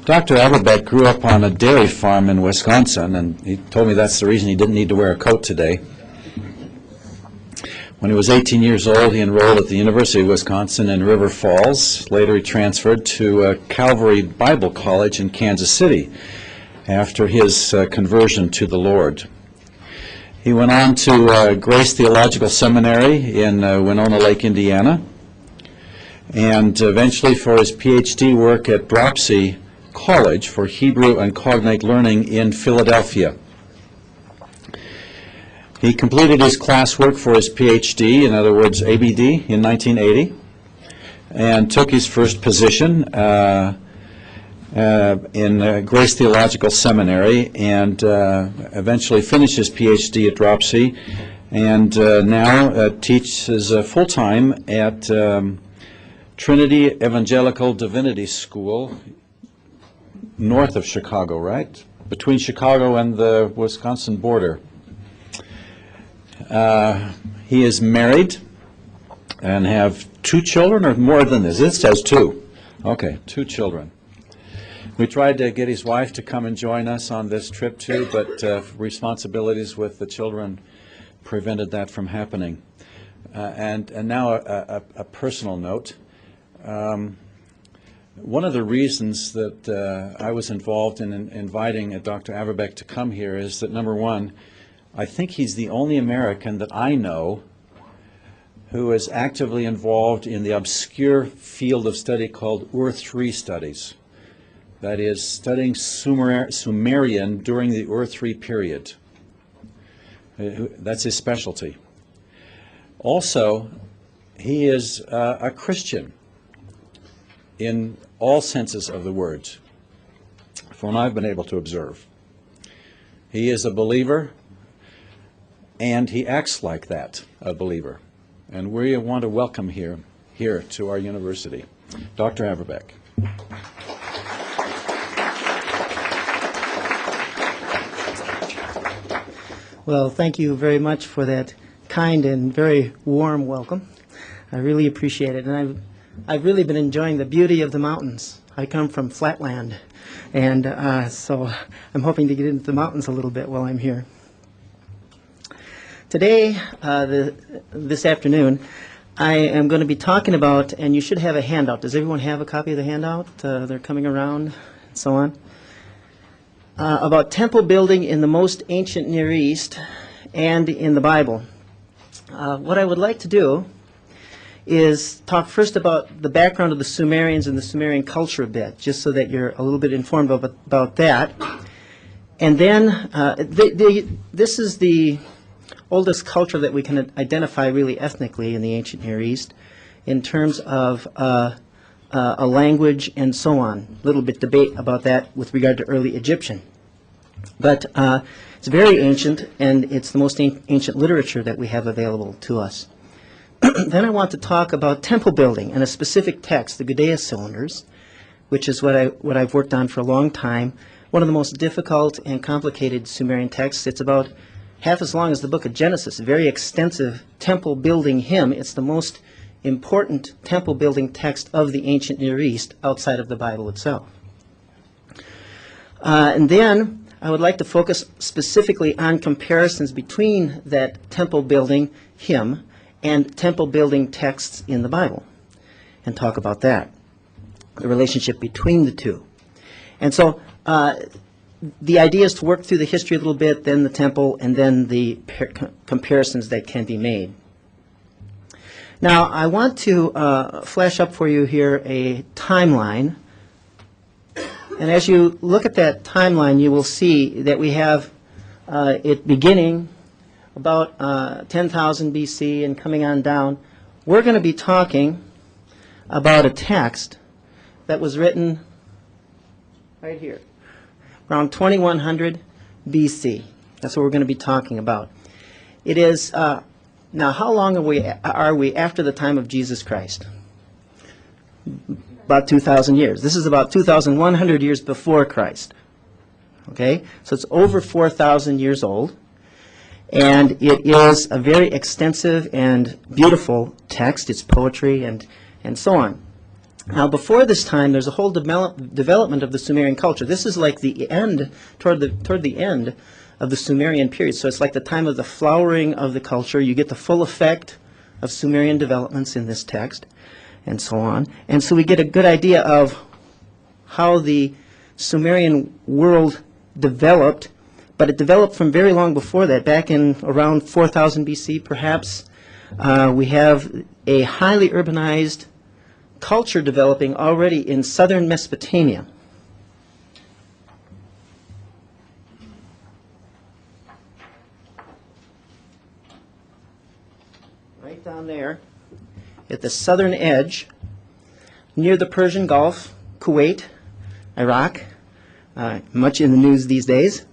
Dr. Averbeck grew up on a dairy farm in Wisconsin, and he told me that's the reason he didn't need to wear a coat today. When he was 18 years old, he enrolled at the University of Wisconsin in River Falls. Later, he transferred to Calvary Bible College in Kansas City after his conversion to the Lord. He went on to Grace Theological Seminary in Winona Lake, Indiana, and eventually for his PhD work at Dropsy College for Hebrew and Cognate Learning in Philadelphia. He completed his classwork for his PhD, in other words, ABD, in 1980, and took his first position in Grace Theological Seminary, and eventually finished his PhD at Dropsy, and now teaches full-time at Trinity Evangelical Divinity School, north of Chicago, right? Between Chicago and the Wisconsin border. He is married and have 2 children, or more than this? This says 2. Okay, 2 children. We tried to get his wife to come and join us on this trip too, but responsibilities with the children prevented that from happening. And now a personal note. One of the reasons that I was involved in inviting Dr. Averbeck to come here is that, number one, I think he's the only American that I know who is actively involved in the obscure field of study called Ur-3 studies. That is, studying Sumerian during the Ur-3 period. That's his specialty. Also, he is a Christian in all senses of the words, from what I've been able to observe. He is a believer, and he acts like that, a believer. And we want to welcome here to our university. Dr. Averbeck. Well, thank you very much for that kind and very warm welcome. I really appreciate it. And I've really been enjoying the beauty of the mountains. I come from flatland, and so I'm hoping to get into the mountains a little bit while I'm here. Today, this afternoon, I am going to be talking about, and you should have a handout. Does everyone have a copy of the handout? They're coming around and so on. About temple building in the most ancient Near East and in the Bible. What I would like to do is talk first about the background of the Sumerians and the Sumerian culture a bit, just so that you're a little bit informed about that. And then this is the oldest culture that we can identify really ethnically in the ancient Near East in terms of a language and so on. A little bit debate about that with regard to early Egyptian. But it's very ancient, and it's the most ancient literature that we have available to us. Then I want to talk about temple building and a specific text, the Gudea cylinders, which is what I've worked on for a long time. One of the most difficult and complicated Sumerian texts. It's about half as long as the book of Genesis, a very extensive temple building hymn. It's the most important temple building text of the ancient Near East outside of the Bible itself. And then I would like to focus specifically on comparisons between that temple building hymn and temple building texts in the Bible, and talk about that, the relationship between the two. And so the idea is to work through the history a little bit, then the temple, and then the comparisons that can be made. Now, I want to flash up for you here a timeline. And as you look at that timeline, you will see that we have it beginning about 10,000 BC and coming on down. We're going to be talking about a text that was written right here, around 2100 BC. That's what we're going to be talking about. It is, now how long are we after the time of Jesus Christ? About 2,000 years. This is about 2,100 years before Christ. Okay? So it's over 4,000 years old. And it is a very extensive and beautiful text. It's poetry and so on. Now, before this time, there's a whole development of the Sumerian culture. This is like the end, toward the end of the Sumerian period. So it's like the time of the flowering of the culture. You get the full effect of Sumerian developments in this text, and so on. And so we get a good idea of how the Sumerian world developed, but it developed from very long before that, back in around 4000 BC perhaps. We have a highly urbanized culture developing already in southern Mesopotamia. Right down there at the southern edge, near the Persian Gulf, Kuwait, Iraq, much in the news these days.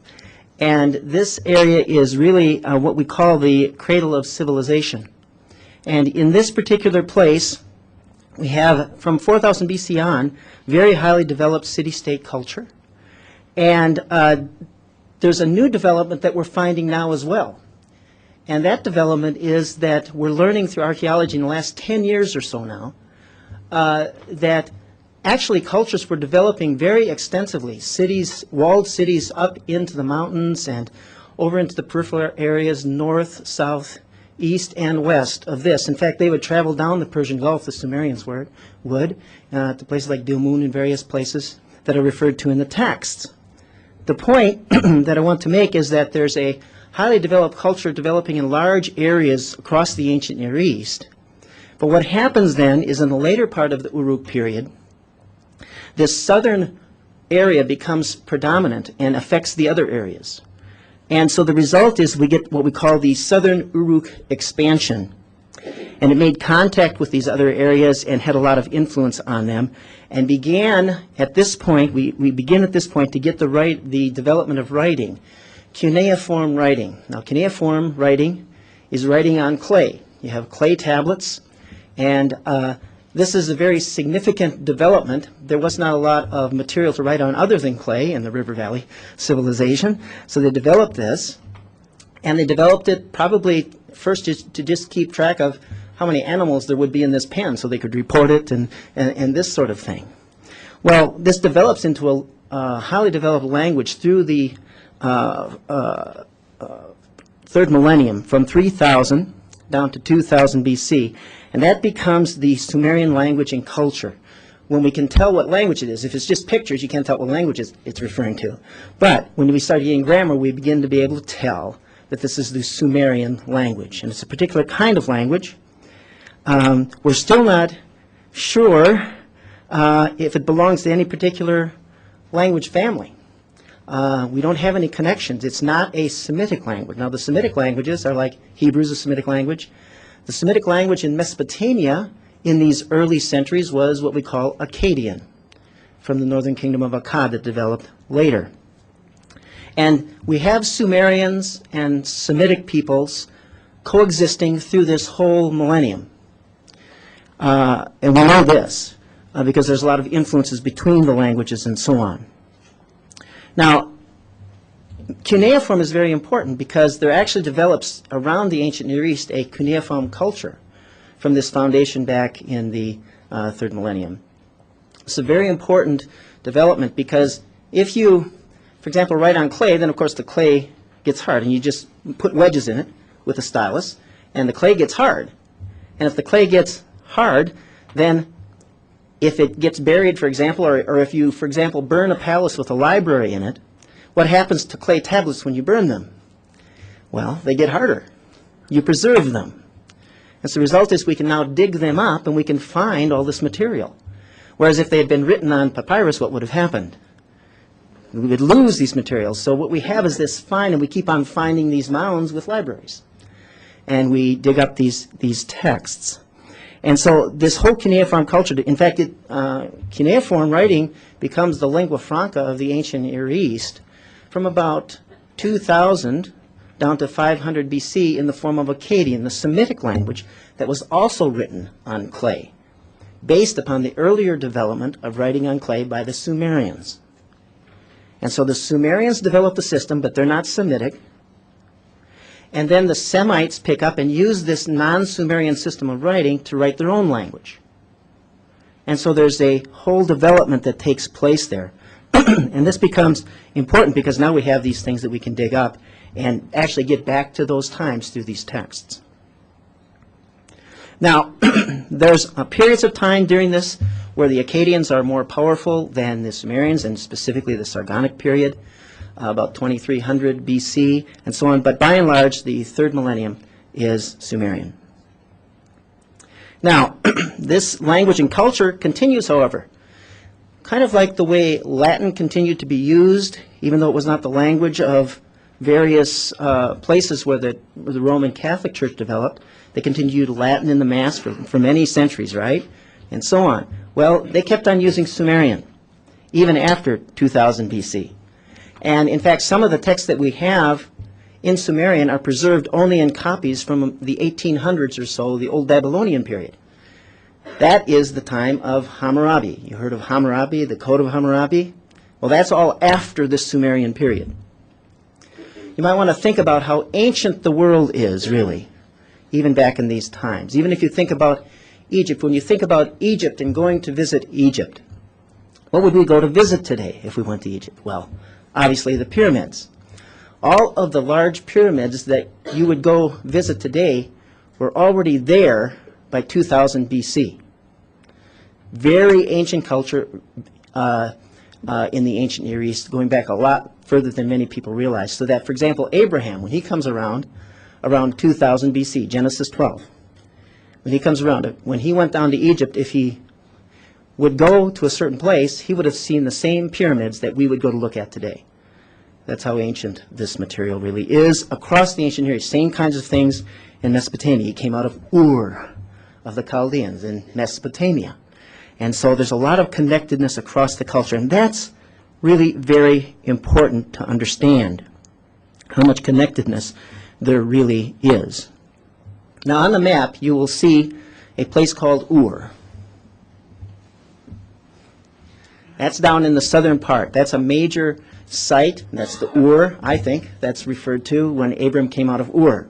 And this area is really what we call the cradle of civilization. And in this particular place, we have, from 4000 BC on, very highly developed city-state culture. And there's a new development that we're finding now as well. And that development is that we're learning through archaeology in the last 10 years or so now that actually cultures were developing very extensively. Cities, walled cities up into the mountains and over into the peripheral areas, north, south, east, and west of this. In fact, they would travel down the Persian Gulf, the Sumerians would, to places like Dilmun and various places that are referred to in the texts. The point that I want to make is that there's a highly developed culture developing in large areas across the ancient Near East. But what happens then is in the later part of the Uruk period, this southern area becomes predominant and affects the other areas. And so the result is we get what we call the southern Uruk expansion. And it made contact with these other areas and had a lot of influence on them. And began at this point, we begin at this point to get the development of writing, cuneiform writing. Now, cuneiform writing is writing on clay. You have clay tablets, and this is a very significant development. There was not a lot of material to write on other than clay in the River Valley civilization, so they developed this, and they developed it probably first to just keep track of how many animals there would be in this pen so they could report it and this sort of thing. Well, this develops into a highly developed language through the third millennium, from 3000 down to 2000 BC. And that becomes the Sumerian language and culture. When we can tell what language it is, if it's just pictures, you can't tell what language it's referring to. But when we start getting grammar, we begin to be able to tell that this is the Sumerian language. And it's a particular kind of language. We're still not sure if it belongs to any particular language family. We don't have any connections. It's not a Semitic language. Now, the Semitic languages are like Hebrew's a Semitic language. The Semitic language in Mesopotamia in these early centuries was what we call Akkadian, from the northern kingdom of Akkad that developed later. And we have Sumerians and Semitic peoples coexisting through this whole millennium. And we know this because there's a lot of influences between the languages and so on. Now, cuneiform is very important because there actually develops around the ancient Near East a cuneiform culture from this foundation back in the third millennium. It's a very important development because if you, for example, write on clay, then of course the clay gets hard and you just put wedges in it with a stylus and the clay gets hard. And if the clay gets hard, then if it gets buried, for example, or if you, for example, burn a palace with a library in it, what happens to clay tablets when you burn them? Well, they get harder. You preserve them. And so the result is we can now dig them up and we can find all this material. Whereas if they had been written on papyrus, what would have happened? We would lose these materials. So what we have is this find, and we keep on finding these mounds with libraries. And we dig up these texts. And so this whole cuneiform culture, in fact, cuneiform writing becomes the lingua franca of the ancient Near East from about 2000 down to 500 BC in the form of Akkadian, the Semitic language that was also written on clay, based upon the earlier development of writing on clay by the Sumerians. And so the Sumerians developed the system, but they're not Semitic. And then the Semites pick up and use this non-Sumerian system of writing to write their own language. And so there's a whole development that takes place there. And this becomes important because now we have these things that we can dig up and actually get back to those times through these texts. Now, there's periods of time during this where the Akkadians are more powerful than the Sumerians, and specifically the Sargonic period, about 2300 BC and so on. But by and large, the third millennium is Sumerian. Now, this language and culture continues, however, kind of like the way Latin continued to be used, even though it was not the language of various places where the Roman Catholic Church developed. They continued Latin in the Mass for many centuries, right? And so on. Well, they kept on using Sumerian, even after 2000 BC. And in fact, some of the texts that we have in Sumerian are preserved only in copies from the 1800s or so, the Old Babylonian period. That is the time of Hammurabi. You heard of Hammurabi, the Code of Hammurabi? Well, that's all after the Sumerian period. You might want to think about how ancient the world is, really, even back in these times. Even if you think about Egypt, when you think about Egypt and going to visit Egypt, what would we go to visit today if we went to Egypt? Well, obviously the pyramids. All of the large pyramids that you would go visit today were already there by 2000 BC. Very ancient culture in the ancient Near East, going back a lot further than many people realize. So that, for example, Abraham, when he comes around 2000 BC, Genesis 12, when he comes around, when he went down to Egypt, if he would go to a certain place, he would have seen the same pyramids that we would go to look at today. That's how ancient this material really is. Across the ancient Near East, same kinds of things in Mesopotamia. He came out of Ur, of the Chaldeans in Mesopotamia. And so there's a lot of connectedness across the culture, and that's really very important to understand how much connectedness there really is. Now on the map you will see a place called Ur. That's down in the southern part. That's a major site. That's the Ur, I think, that's referred to when Abram came out of Ur.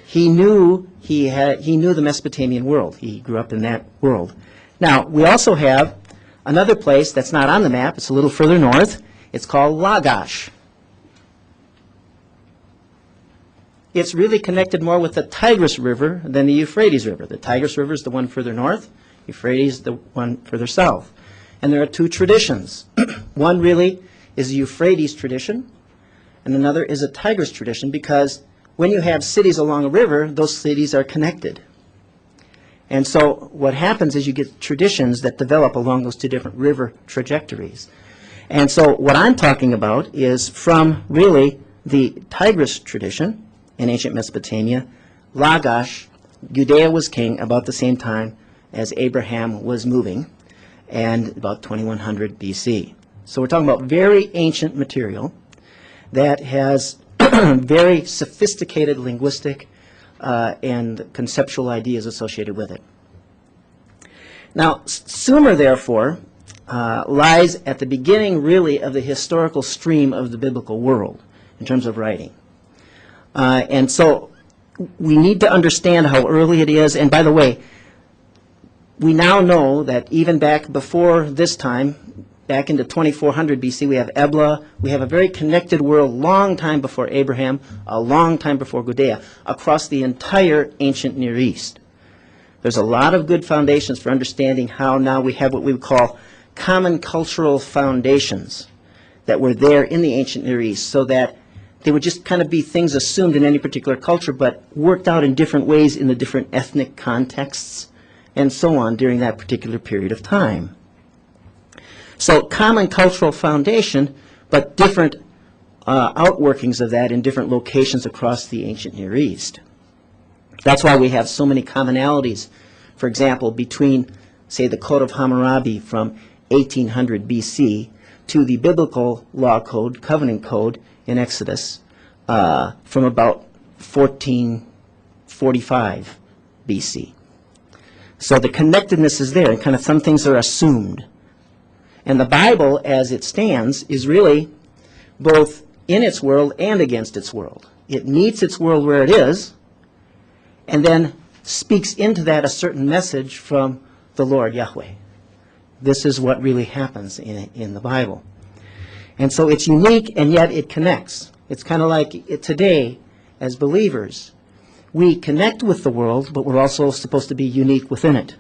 He knew the Mesopotamian world. He grew up in that world. Now, we also have another place that's not on the map. It's a little further north. It's called Lagash. It's really connected more with the Tigris River than the Euphrates River. The Tigris River is the one further north, Euphrates the one further south. And there are two traditions. One really is a Euphrates tradition, and another is a Tigris tradition, because when you have cities along a river, those cities are connected. And so what happens is you get traditions that develop along those two different river trajectories. And so what I'm talking about is from really the Tigris tradition in ancient Mesopotamia. Lagash, Gudea was king about the same time as Abraham was moving, and about 2100 BC. So we're talking about very ancient material that has very sophisticated linguistic and conceptual ideas associated with it. Now, Sumer, therefore, lies at the beginning, really, of the historical stream of the biblical world in terms of writing. And so we need to understand how early it is. And by the way, we now know that even back before this time, back into 2400 BC, we have Ebla. We have a very connected world, long time before Abraham, a long time before Gudea, across the entire ancient Near East. There's a lot of good foundations for understanding how now we have what we would call common cultural foundations that were there in the ancient Near East, so that they would just kind of be things assumed in any particular culture, but worked out in different ways in the different ethnic contexts and so on during that particular period of time. So common cultural foundation, but different outworkings of that in different locations across the ancient Near East. That's why we have so many commonalities, for example, between, say, the Code of Hammurabi from 1800 BC to the biblical law code, covenant code in Exodus from about 1445 BC. So the connectedness is there, and kind of some things are assumed. And the Bible, as it stands, is really both in its world and against its world. It meets its world where it is, and then speaks into that a certain message from the Lord Yahweh. This is what really happens in the Bible. And so it's unique, and yet it connects. It's kind of like today, as believers, we connect with the world, but we're also supposed to be unique within it.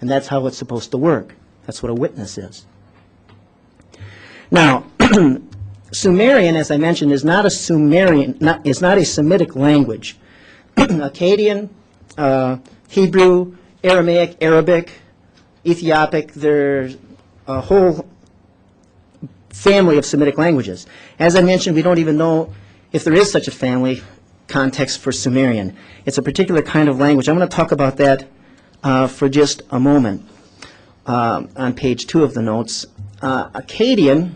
And that's how it's supposed to work. That's what a witness is. Now, Sumerian, as I mentioned, is not a Semitic language. Akkadian, Hebrew, Aramaic, Arabic, Ethiopic, there's a whole family of Semitic languages. As I mentioned, we don't even know if there is such a family context for Sumerian. It's a particular kind of language. I'm going to talk about that for just a moment on page 2 of the notes. Akkadian,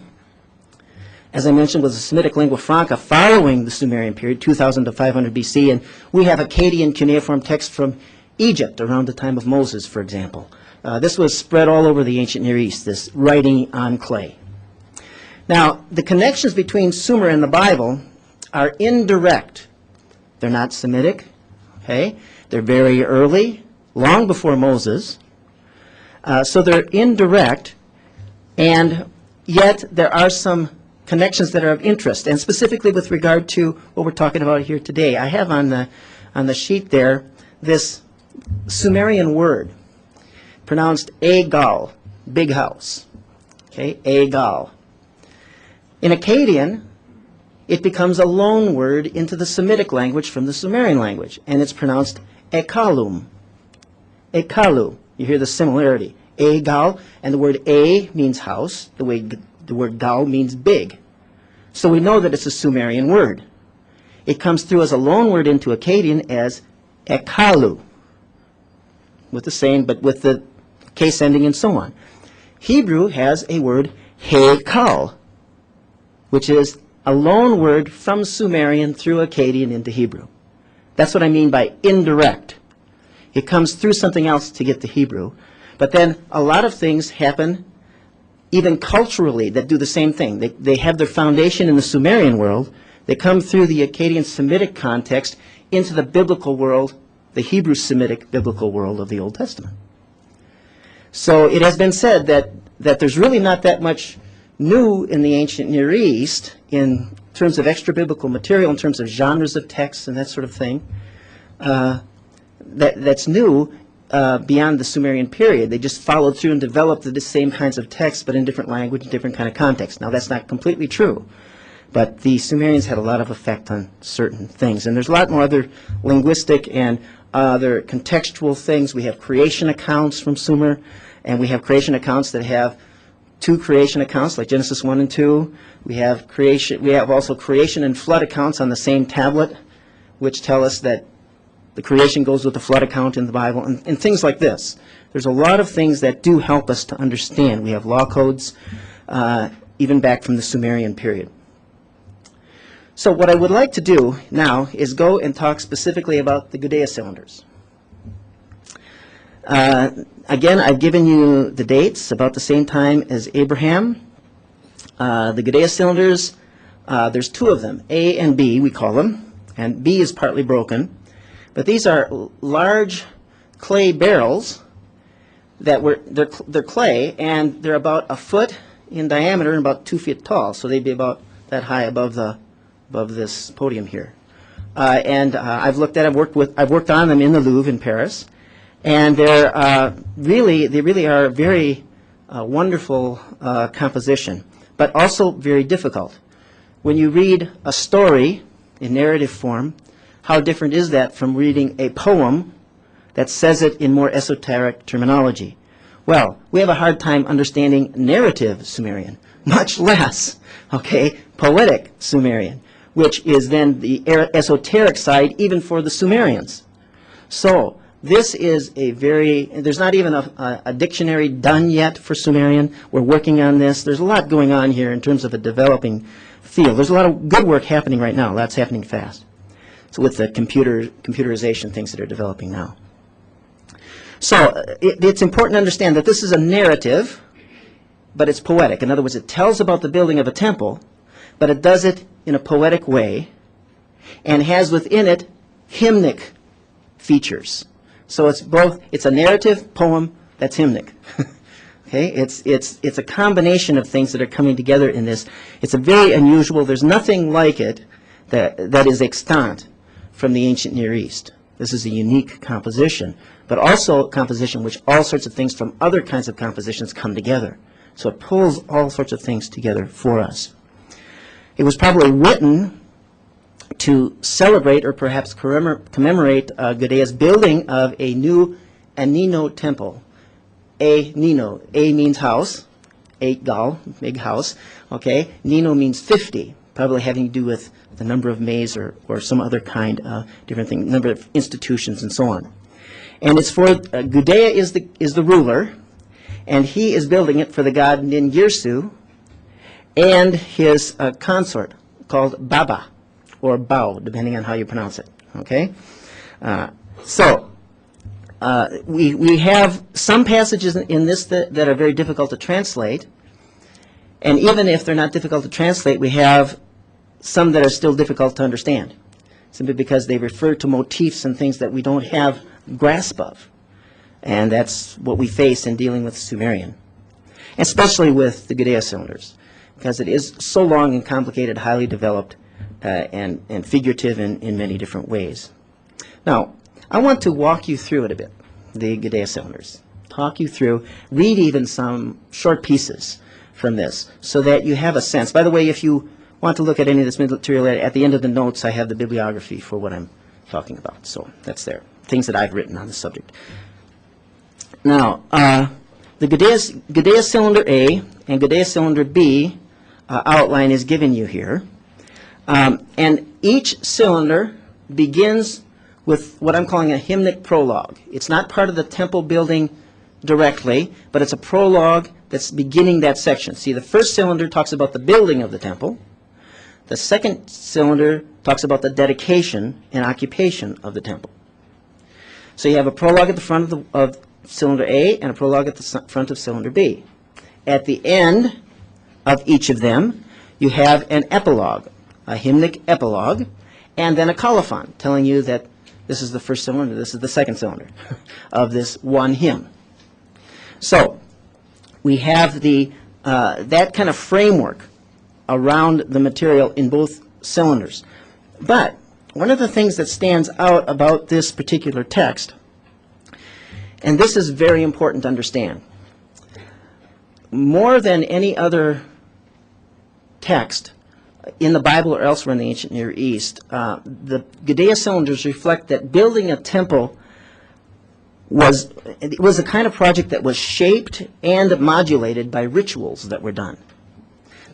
as I mentioned, was a Semitic lingua franca following the Sumerian period, 2000 to 500 BC, and we have Akkadian cuneiform text from Egypt around the time of Moses, for example. This was spread all over the ancient Near East, this writing on clay. Now, the connections between Sumer and the Bible are indirect. They're not Semitic, okay? They're very early, long before Moses. So they're indirect, and yet there are some connections that are of interest, and specifically with regard to what we're talking about here today. I have on the sheet there this Sumerian word, pronounced Agal, big house. Okay, Agal. In Akkadian, it becomes a loan word into the Semitic language from the Sumerian language, and it's pronounced Ekalum. Ekalu. You hear the similarity. Agal, and the word A means house, the word Gal means big. So we know that it's a Sumerian word. It comes through as a loan word into Akkadian as Ekalu, with the same, but with the case ending and so on. Hebrew has a word Hekal, which is a loan word from Sumerian through Akkadian into Hebrew. That's what I mean by indirect. It comes through something else to get to Hebrew. But then a lot of things happen even culturally that do the same thing. They have their foundation in the Sumerian world. They come through the Akkadian Semitic context into the biblical world, the Hebrew Semitic biblical world of the Old Testament. So it has been said that there's really not that much new in the ancient Near East in terms of extra-biblical material, in terms of genres of texts and that sort of thing, that's new beyond the Sumerian period. They just followed through and developed the same kinds of texts, but in different language, different kind of context. Now, that's not completely true, but the Sumerians had a lot of effect on certain things. And there's a lot more other linguistic and other contextual things. We have creation accounts from Sumer, and we have creation accounts that have two creation accounts, like Genesis 1 and 2. We have creation. We have also creation and flood accounts on the same tablet, which tell us that the creation goes with the flood account in the Bible, and things like this. There's a lot of things that do help us to understand. We have law codes, even back from the Sumerian period. So what I would like to do now is go and talk specifically about the Gudea cylinders. Again, I've given you the dates about the same time as Abraham. The Gudea cylinders, there's two of them, A and B, we call them, and B is partly broken. But these are large clay barrels that they're clay, and they're about a foot in diameter and about 2 feet tall. So they'd be about that high above this podium here. I've looked at, I've worked on them in the Louvre in Paris, and they really are a very wonderful composition, but also very difficult. When you read a story in narrative form, how different is that from reading a poem that says it in more esoteric terminology? Well, we have a hard time understanding narrative Sumerian, much less, poetic Sumerian, which is then the esoteric side even for the Sumerians. So this is there's not even a dictionary done yet for Sumerian. We're working on this. There's a lot going on here in terms of a developing field. There's a lot of good work happening right now. That's happening fast. So with the computerization things that are developing now. So it's important to understand that this is a narrative, but it's poetic. In other words, it tells about the building of a temple, but it does it in a poetic way and has within it hymnic features. So it's a narrative poem that's hymnic. Okay, it's a combination of things that are coming together in this. It's a very unusual. There's nothing like it that is extant from the ancient Near East. This is a unique composition, but also a composition which all sorts of things from other kinds of compositions come together. So it pulls all sorts of things together for us. It was probably written to celebrate or perhaps commemorate Gudea's building of a new Anino temple. Nino. A means house. 8 gal, big house. Okay. Nino means 50, probably having to do with the number of maize or some other kind of different thing, number of institutions and so on. And it's for, Gudea is the ruler, and he is building it for the god Ningirsu and his consort called Baba, or Bao, depending on how you pronounce it. Okay? We have some passages in this that are very difficult to translate, and even if they're not difficult to translate, we have some that are still difficult to understand, simply because they refer to motifs and things that we don't have grasp of. And that's what we face in dealing with Sumerian, especially with the Gudea cylinders, because it is so long and complicated, highly developed, and figurative in many different ways. Now, I want to walk you through it a bit, the Gudea cylinders. Talk you through, read even some short pieces from this, so that you have a sense. By the way, if you want to look at any of this material, at the end of the notes, I have the bibliography for what I'm talking about. So that's there, things that I've written on the subject. Now, the Gudea cylinder A and Gudea cylinder B outline is given you here. And each cylinder begins with what I'm calling a hymnic prologue. It's not part of the temple building directly, but it's a prologue that's beginning that section. See, the first cylinder talks about the building of the temple. The second cylinder talks about the dedication and occupation of the temple. So you have a prologue at the front of cylinder A and a prologue at the front of cylinder B. At the end of each of them, you have an epilogue, a hymnic epilogue, and then a colophon telling you that this is the first cylinder, this is the second cylinder of this one hymn. So we have that kind of framework around the material in both cylinders. But one of the things that stands out about this particular text, and this is very important to understand, more than any other text in the Bible or elsewhere in the ancient Near East, the Gudea cylinders reflect that building a temple was a kind of project that was shaped and modulated by rituals that were done.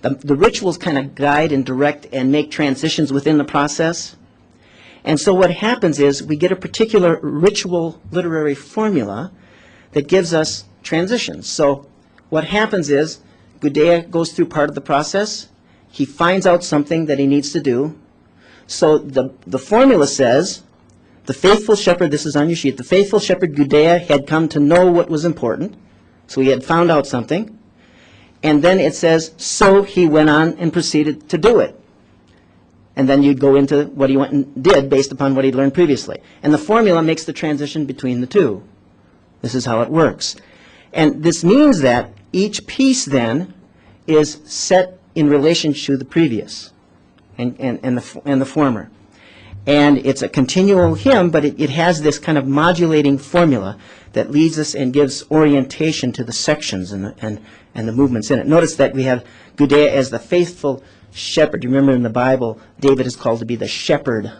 The rituals kind of guide and direct and make transitions within the process. And so what happens is we get a particular ritual literary formula that gives us transitions. So what happens is Gudea goes through part of the process. He finds out something that he needs to do. So the formula says, the faithful shepherd, this is on your sheet, the faithful shepherd Gudea had come to know what was important. So he had found out something. And then it says, so he went on and proceeded to do it. And then you'd go into what he went and did based upon what he'd learned previously. And the formula makes the transition between the two. This is how it works. And this means that each piece then is set in relation to the previous and the former. And it's a continual hymn, but it has this kind of modulating formula that leads us and gives orientation to the sections and the movements in it. Notice that we have Gudea as the faithful shepherd. You remember in the Bible, David is called to be the shepherd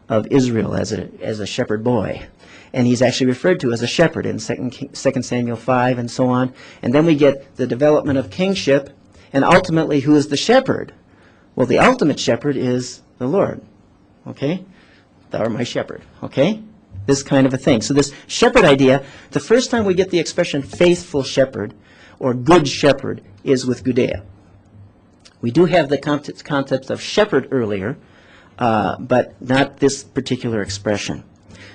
of Israel as a shepherd boy. And he's actually referred to as a shepherd in 2 Samuel 5 and so on. And then we get the development of kingship. And ultimately, who is the shepherd? Well, the ultimate shepherd is the Lord. Okay? Thou art my shepherd. Okay? This kind of a thing. So this shepherd idea, the first time we get the expression faithful shepherd or good shepherd is with Gudea. We do have the concept of shepherd earlier, but not this particular expression.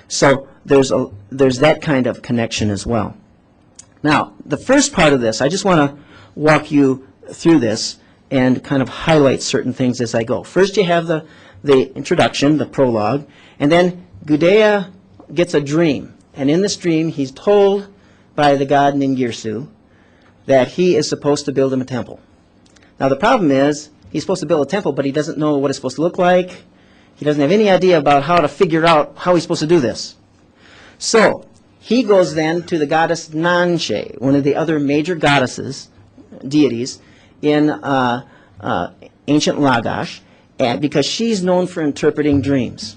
So there's that kind of connection as well. Now, the first part of this, I just want to walk you through this and kind of highlight certain things as I go. First you have the introduction, the prologue, and then Gudea gets a dream. And in this dream he's told by the god Ningirsu that he is supposed to build him a temple. Now the problem is, he's supposed to build a temple, but he doesn't know what it's supposed to look like. He doesn't have any idea about how to figure out how he's supposed to do this. So he goes then to the goddess Nanshe, one of the other major goddesses, deities, in ancient Lagash, because she's known for interpreting dreams.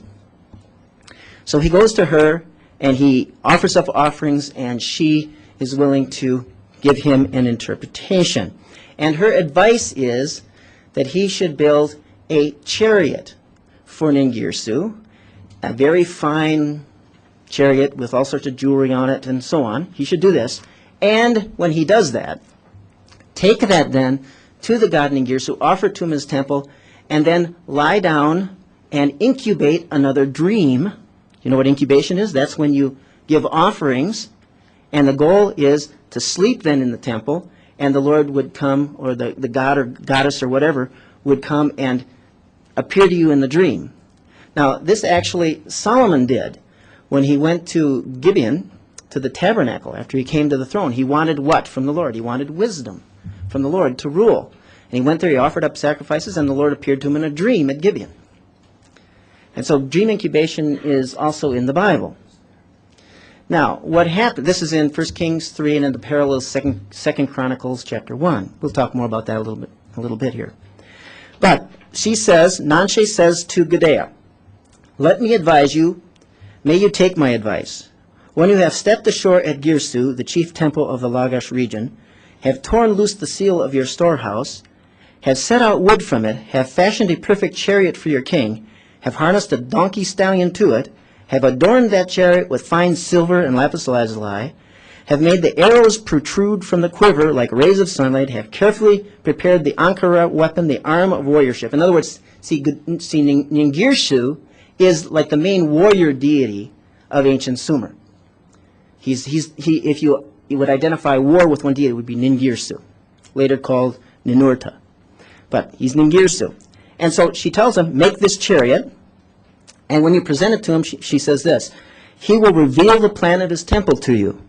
So he goes to her, and he offers up offerings, and she is willing to give him an interpretation. And her advice is that he should build a chariot for Ningirsu, a very fine chariot with all sorts of jewelry on it and so on. He should do this. And when he does that, take that then to the god Ningirsu, offer it to him in his temple, and then lie down and incubate another dream. You know what incubation is? That's when you give offerings, and the goal is to sleep then in the temple, and the Lord would come, or the god or goddess or whatever, would come and appear to you in the dream. Now, this actually Solomon did when he went to Gibeon, to the tabernacle, after he came to the throne. He wanted what from the Lord? He wanted wisdom from the Lord to rule. And he went there, he offered up sacrifices, and the Lord appeared to him in a dream at Gibeon. And so dream incubation is also in the Bible. Now, what happened, this is in 1 Kings 3 and in the parallels 2 Chronicles chapter 1. We'll talk more about that a little bit here. But she says, Nanshe says to Gudea, "Let me advise you, may you take my advice. When you have stepped ashore at Girsu, the chief temple of the Lagash region, have torn loose the seal of your storehouse, have set out wood from it, have fashioned a perfect chariot for your king, have harnessed a donkey stallion to it, have adorned that chariot with fine silver and lapis lazuli, have made the arrows protrude from the quiver like rays of sunlight, have carefully prepared the Ankara weapon, the arm of warriorship." In other words, see Ningirsu is like the main warrior deity of ancient Sumer. If you would identify war with one deity, it would be Ningirsu, later called Ninurta. But he's Ningirsu. And so she tells him, make this chariot, and when you present it to him, she says this, "He will reveal the plan of his temple to you.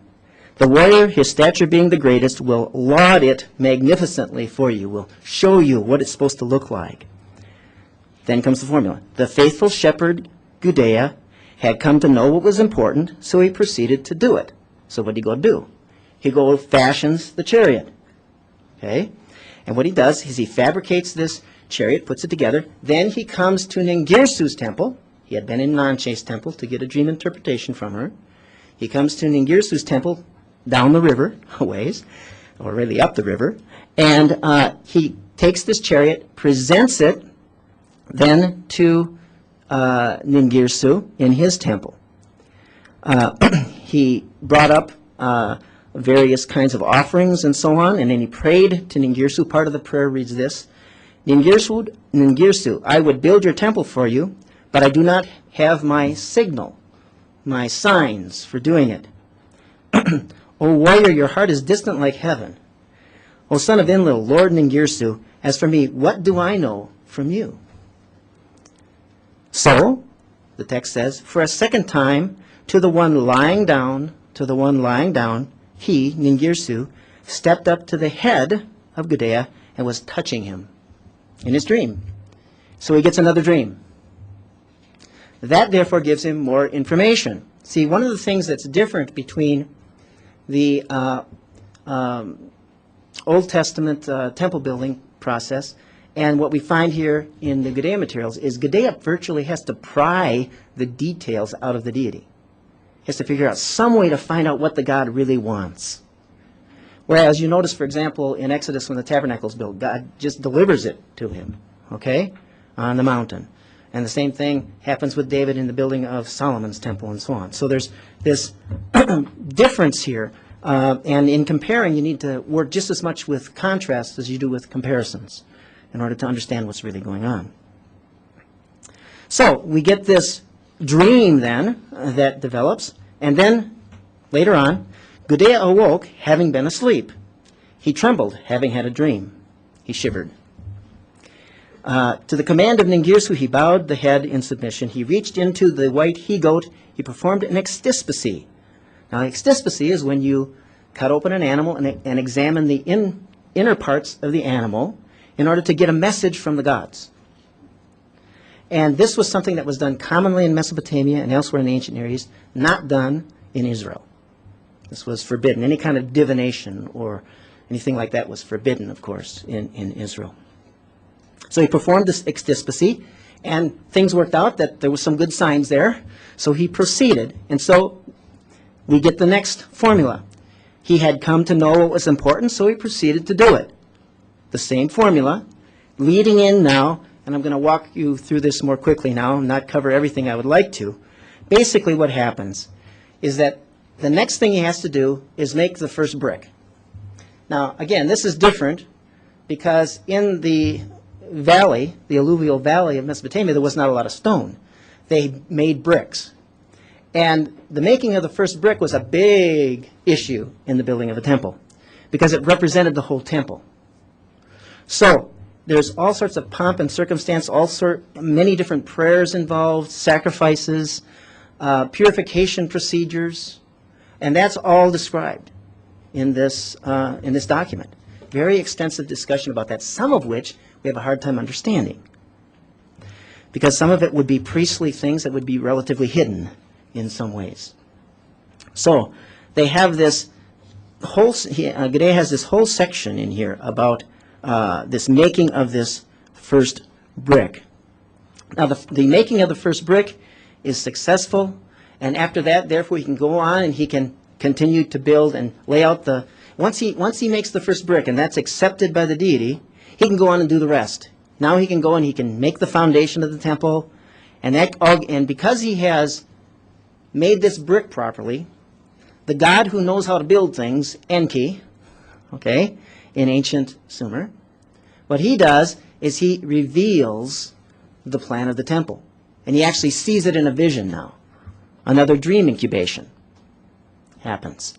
The warrior, his stature being the greatest, will laud it magnificently for you, will show you what it's supposed to look like." Then comes the formula. The faithful shepherd, Gudea, had come to know what was important, so he proceeded to do it. So what did he go do? He fashions the chariot. Okay? And what he does is he fabricates this chariot, puts it together. Then he comes to Ningirsu's temple. He had been in Nanshe's temple to get a dream interpretation from her. He comes to Ningirsu's temple down the river a ways, or really up the river, and he takes this chariot, presents it then to Ningirsu in his temple. He brought up various kinds of offerings and so on, and then he prayed to Ningirsu. Part of the prayer reads this, Ningirsu, I would build your temple for you, but I do not have my signal, my signs for doing it. O warrior, your heart is distant like heaven. O son of Enlil, Lord Ningirsu, as for me, what do I know from you? So, the text says, for a second time, to the one lying down, he, Ningirsu, stepped up to the head of Gudea and was touching him in his dream. So he gets another dream. That therefore gives him more information. See, one of the things that's different between the Old Testament temple building process and what we find here in the Gudea materials is Gudea virtually has to pry the details out of the deity. He has to figure out some way to find out what the God really wants. Whereas you notice, for example, in Exodus when the tabernacle is built, God just delivers it to him, okay, on the mountain. And the same thing happens with David in the building of Solomon's temple and so on. So there's this difference here. And in comparing, you need to work just as much with contrasts as you do with comparisons in order to understand what's really going on. So we get this dream then that develops, and then later on, Gudea awoke, having been asleep. He trembled, having had a dream. He shivered. To the command of Ningirsu, he bowed the head in submission. He reached into the white he-goat. He performed an extispacy. Now, extispacy is when you cut open an animal and examine the inner parts of the animal in order to get a message from the gods. And this was something that was done commonly in Mesopotamia and elsewhere in the ancient Near East, not done in Israel. This was forbidden. Any kind of divination or anything like that was forbidden, of course, in Israel. So he performed this extispacy, and things worked out that there was some good signs there. So he proceeded. And so we get the next formula. He had come to know what was important, so he proceeded to do it. The same formula, leading in now, and I'm going to walk you through this more quickly now and not cover everything I would like to. Basically what happens is that the next thing he has to do is make the first brick. Now, again, this is different because in the valley, the alluvial valley of Mesopotamia, there was not a lot of stone. They made bricks. And the making of the first brick was a big issue in the building of a temple because it represented the whole temple. So there's all sorts of pomp and circumstance, many different prayers involved, sacrifices, purification procedures, and that's all described in this document. Very extensive discussion about that, some of which we have a hard time understanding, because some of it would be priestly things that would be relatively hidden in some ways. So they have this whole, Gudea has this whole section in here about this making of this first brick. Now the making of the first brick is successful, and after that, therefore, he can go on and he can continue to build and lay out the, once he makes the first brick and that's accepted by the deity, he can go on and do the rest. Now he can go and he can make the foundation of the temple, and because he has made this brick properly, the god who knows how to build things, Enki, okay, in ancient Sumer, what he does is he reveals the plan of the temple. And he actually sees it in a vision now. Another dream incubation happens.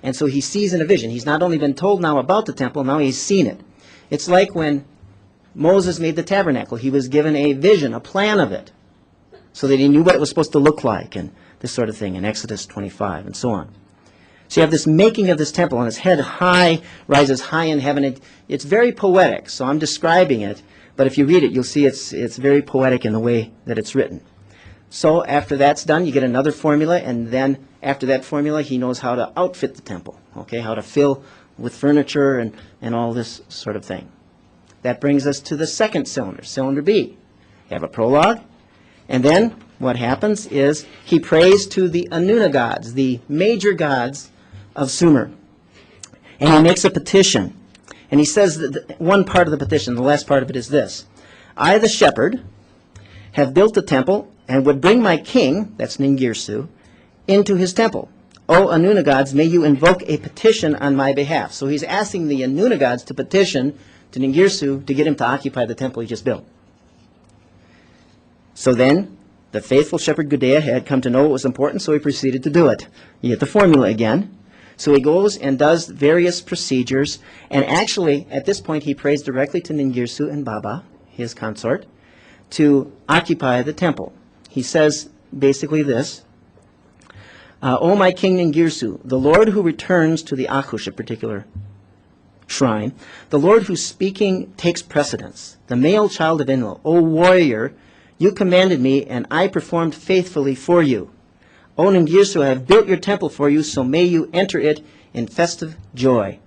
And so he sees in a vision. He's not only been told now about the temple, now he's seen it. It's like when Moses made the tabernacle. He was given a vision, a plan of it, so that he knew what it was supposed to look like and this sort of thing in Exodus 25 and so on. So you have this making of this temple, and his head rises high in heaven. It's very poetic, so I'm describing it, but if you read it, you'll see it's very poetic in the way that it's written. So after that's done, you get another formula, and then after that formula, he knows how to outfit the temple, okay, how to fill with furniture and all this sort of thing. That brings us to the second cylinder, cylinder B. You have a prologue, and then what happens is he prays to the Anuna gods, the major gods of Sumer. And he makes a petition. And he says that one part of the petition, the last part of it is this: I, the shepherd, have built a temple and would bring my king, that's Ningirsu, into his temple. O Anuna gods, may you invoke a petition on my behalf. So he's asking the Anuna gods to petition to Ningirsu to get him to occupy the temple he just built. So then, the faithful shepherd Gudea had come to know what was important, so he proceeded to do it. You get the formula again. So he goes and does various procedures, and actually, at this point, he prays directly to Ningirsu and Baba, his consort, to occupy the temple. He says basically this: O my king Ningirsu, the Lord who returns to the Akush, a particular shrine, the Lord whose speaking takes precedence, the male child of Enlil, O warrior, you commanded me, and I performed faithfully for you. O Ningirsu, I have built your temple for you, so may you enter it in festive joy.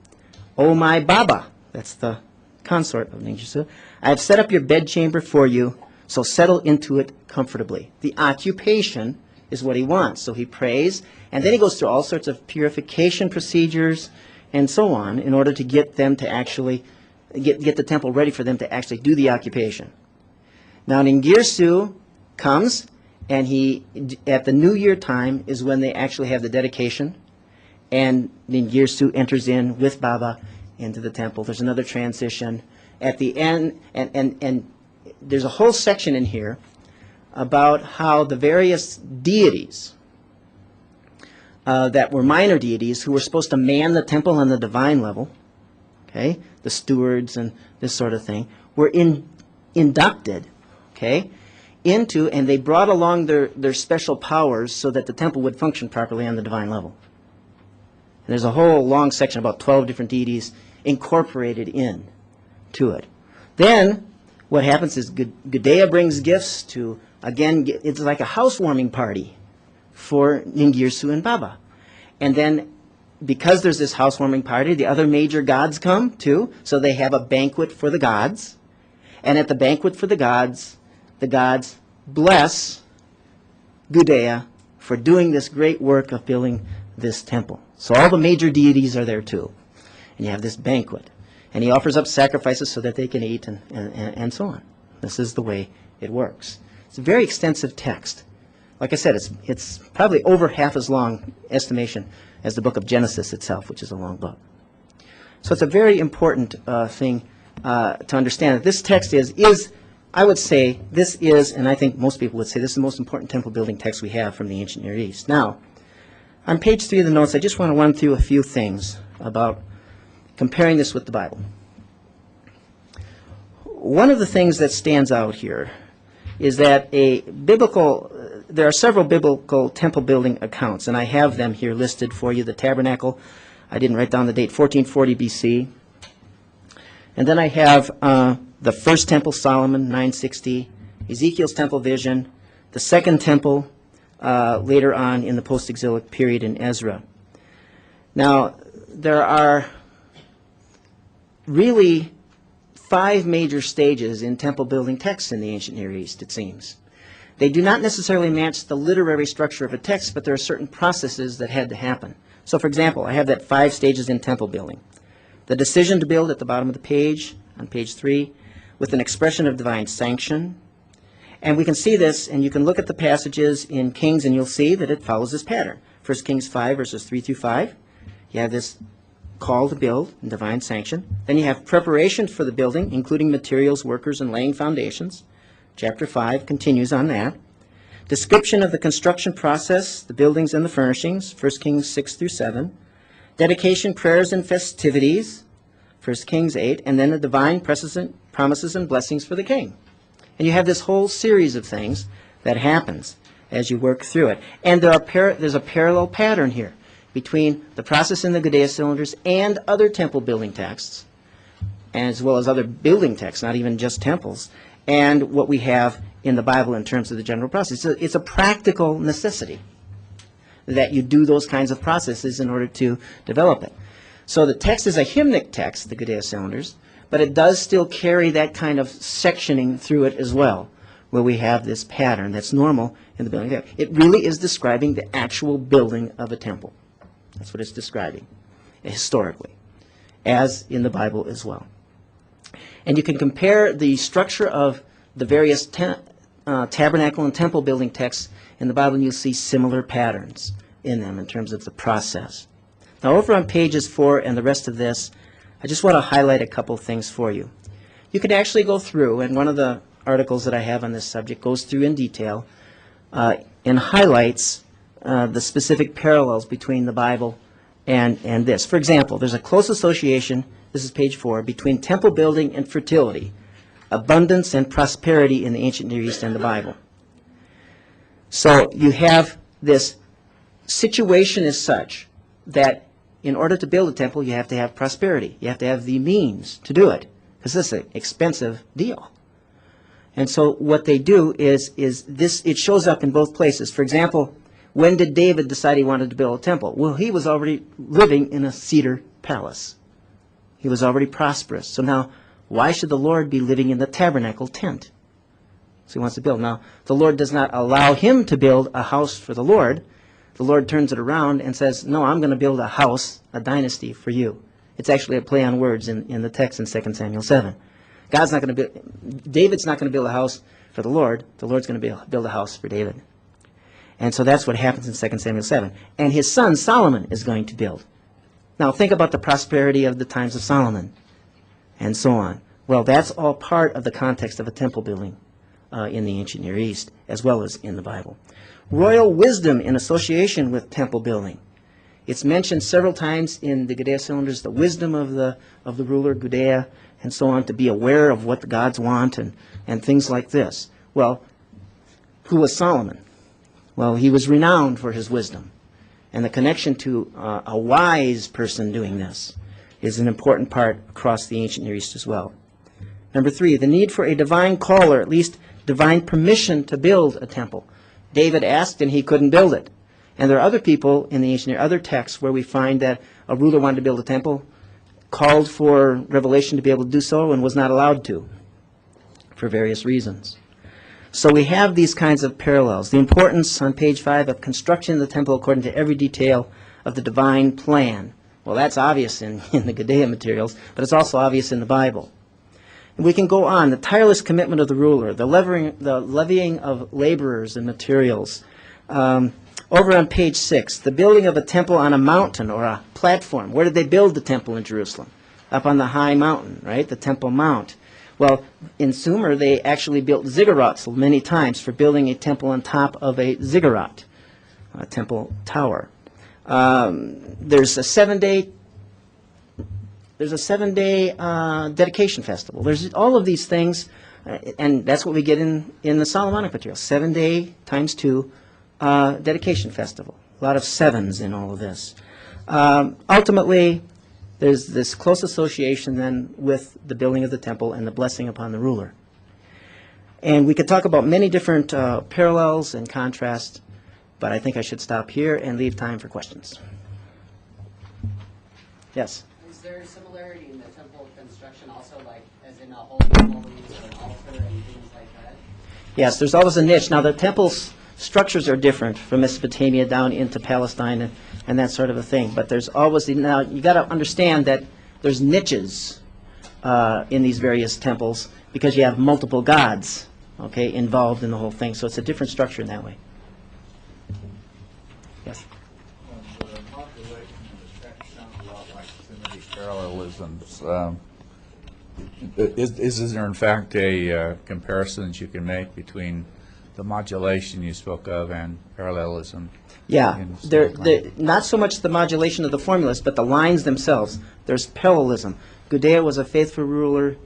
O my Baba, that's the consort of Ningirsu, I have set up your bedchamber for you, so settle into it comfortably. The occupation is what he wants. So he prays, and then he goes through all sorts of purification procedures and so on in order to get them to actually get the temple ready for them to actually do the occupation. Now Ningirsu comes, and he, at the New Year time, is when they actually have the dedication, and Ningirsu enters in with Baba into the temple. There's another transition at the end, and there's a whole section in here about how the various deities that were minor deities who were supposed to man the temple on the divine level, okay, the stewards and this sort of thing, were inducted, okay, into, and they brought along their special powers so that the temple would function properly on the divine level. And there's a whole long section, about 12 different deities incorporated in to it. Then what happens is Gudea brings gifts to, again, it's like a housewarming party for Ningirsu and Baba. And then because there's this housewarming party, the other major gods come too, so they have a banquet for the gods. And at the banquet for the gods bless Gudea for doing this great work of building this temple. So all the major deities are there too. And you have this banquet. And he offers up sacrifices so that they can eat and so on. This is the way it works. It's a very extensive text. Like I said, it's probably over half as long, estimation, as the book of Genesis itself, which is a long book. So it's a very important thing to understand. That this text is, I would say, this is, and I think most people would say, this is the most important temple building text we have from the ancient Near East. Now, on page 3 of the notes, I just want to run through a few things about comparing this with the Bible. One of the things that stands out here is that there are several biblical temple building accounts, and I have them here listed for you. The tabernacle, I didn't write down the date, 1440 BC. And then I have the first temple, Solomon, 960, Ezekiel's temple vision, the second temple later on in the post-exilic period in Ezra. Now, there are really 5 major stages in temple building texts in the ancient Near East, it seems. They do not necessarily match the literary structure of a text, but there are certain processes that had to happen. So, for example, I have that 5 stages in temple building. The decision to build at the bottom of the page, on page 3, with an expression of divine sanction. And we can see this, and you can look at the passages in Kings, and you'll see that it follows this pattern. 1 Kings 5, verses 3 through 5. You have this call to build and divine sanction. Then you have preparation for the building, including materials, workers, and laying foundations. Chapter 5 continues on that. Description of the construction process, the buildings and the furnishings, 1 Kings 6 through 7. Dedication, prayers, and festivities, 1 Kings 8. And then the divine promises and blessings for the king. And you have this whole series of things that happens as you work through it. And there's a parallel pattern here between the process in the Gudea cylinders and other temple building texts, as well as other building texts, not even just temples, and what we have in the Bible in terms of the general process. It's a practical necessity that you do those kinds of processes in order to develop it. So the text is a hymnic text, the Gudea cylinders, but it does still carry that kind of sectioning through it as well, where we have this pattern that's normal in the building. It really is describing the actual building of a temple. That's what it's describing, historically, as in the Bible as well. And you can compare the structure of the various tabernacle and temple building texts in the Bible, and you'll see similar patterns in them in terms of the process. Now, over on pages 4 and the rest of this, I just want to highlight a couple things for you. You could actually go through, and one of the articles that I have on this subject goes through in detail and highlights the specific parallels between the Bible and this. For example, there's a close association, this is page 4, between temple building and fertility, abundance and prosperity in the ancient Near East and the Bible. So you have this situation is such that in order to build a temple, you have to have prosperity. You have to have the means to do it, because this is an expensive deal. And so what they do is this, it shows up in both places. For example, when did David decide he wanted to build a temple? Well, he was already living in a cedar palace. He was already prosperous. So now, why should the Lord be living in the tabernacle tent? So he wants to build. Now, the Lord does not allow him to build a house for the Lord. The Lord turns it around and says, no, I'm going to build a house, a dynasty for you. It's actually a play on words in the text in 2 Samuel 7. God's not going to build, David's not going to build a house for the Lord. The Lord's going to build a house for David. And so that's what happens in 2 Samuel 7. And his son Solomon is going to build. Now think about the prosperity of the times of Solomon and so on. Well, that's all part of the context of a temple building in the ancient Near East, as well as in the Bible. Royal wisdom in association with temple building. It's mentioned several times in the Gudea cylinders, the wisdom of the ruler Gudea, and so on, to be aware of what the gods want and things like this. Well, who was Solomon? Well, he was renowned for his wisdom. And the connection to a wise person doing this is an important part across the ancient Near East as well. Number 3, the need for a divine call, or at least divine permission to build a temple. David asked and he couldn't build it. And there are other people in the ancient Near, other texts where we find that a ruler wanted to build a temple, called for revelation to be able to do so, and was not allowed to for various reasons. So we have these kinds of parallels. The importance on page 5 of construction of the temple according to every detail of the divine plan. Well, that's obvious in the Gudea materials, but it's also obvious in the Bible. And we can go on. The tireless commitment of the ruler, the levying of laborers and materials. Over on page 6, the building of a temple on a mountain or a platform. Where did they build the temple in Jerusalem? Up on the high mountain, right? The Temple Mount. Well, in Sumer, they actually built ziggurats many times for building a temple on top of a ziggurat, a temple tower. There's a seven-day dedication festival. There's all of these things, and that's what we get in the Solomonic material. 7-day times 2 dedication festival. A lot of sevens in all of this. Ultimately, there's this close association then with the building of the temple and the blessing upon the ruler. And we could talk about many different parallels and contrasts, but I think I should stop here and leave time for questions. Yes? Is there a similarity in the temple construction also, like as in a holy of holies or an altar and things like that? Yes, there's always a niche. Now the temple's structures are different from Mesopotamia down into Palestine and that sort of a thing. But there's always, now you got to understand that there's niches in these various temples because you have multiple gods, okay, involved in the whole thing. So it's a different structure in that way. Yes? The population in the text sounds a lot like Semitic parallelisms. Is there in fact a comparison that you can make between the modulation you spoke of and parallelism? Yeah, not so much the modulation of the formulas, but the lines themselves. There's parallelism. Gudea was a faithful ruler,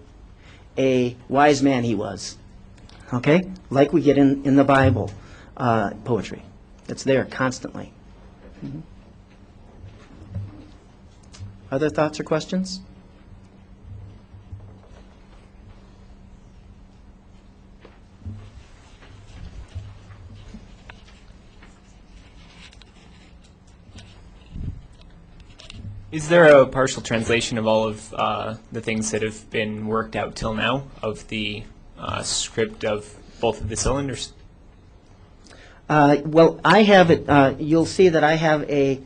a wise man he was. Okay? Like we get in the Bible poetry. It's there constantly. Mm-hmm. Other thoughts or questions? Is there a partial translation of all of the things that have been worked out till now of the script of both of the cylinders? Well, I have it. You'll see that I have a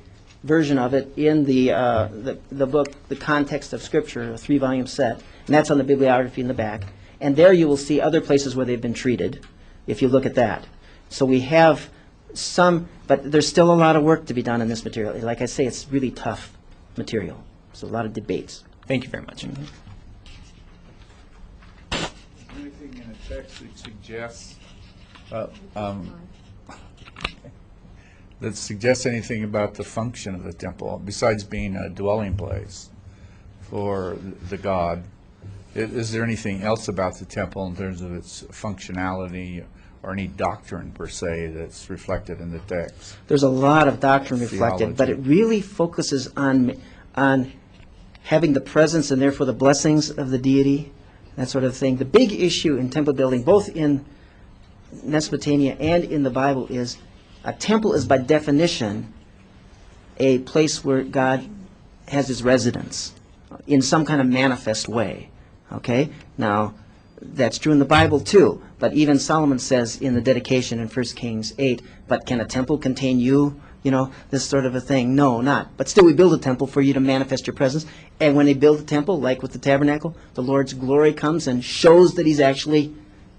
version of it in the book, The Context of Scripture, a 3-volume set, and that's on the bibliography in the back. And there you will see other places where they've been treated, if you look at that. So we have some, but there's still a lot of work to be done in this material. Like I say, it's really tough material. So a lot of debates. Thank you very much. Mm-hmm. Anything in a text that suggests anything about the function of the temple besides being a dwelling place for the god? Is there anything else about the temple in terms of its functionality or any doctrine per se that's reflected in the text? There's a lot of doctrine reflected, but it really focuses on having the presence and therefore the blessings of the deity, that sort of thing. The big issue in temple building, both in Mesopotamia and in the Bible, is a temple is by definition a place where God has his residence in some kind of manifest way. Okay? Now, that's true in the Bible too, but even Solomon says in the dedication in 1 Kings 8, but can a temple contain you? You know, this sort of a thing. No, not. But still we build a temple for you to manifest your presence. And when they build a temple, like with the tabernacle, the Lord's glory comes and shows that he's actually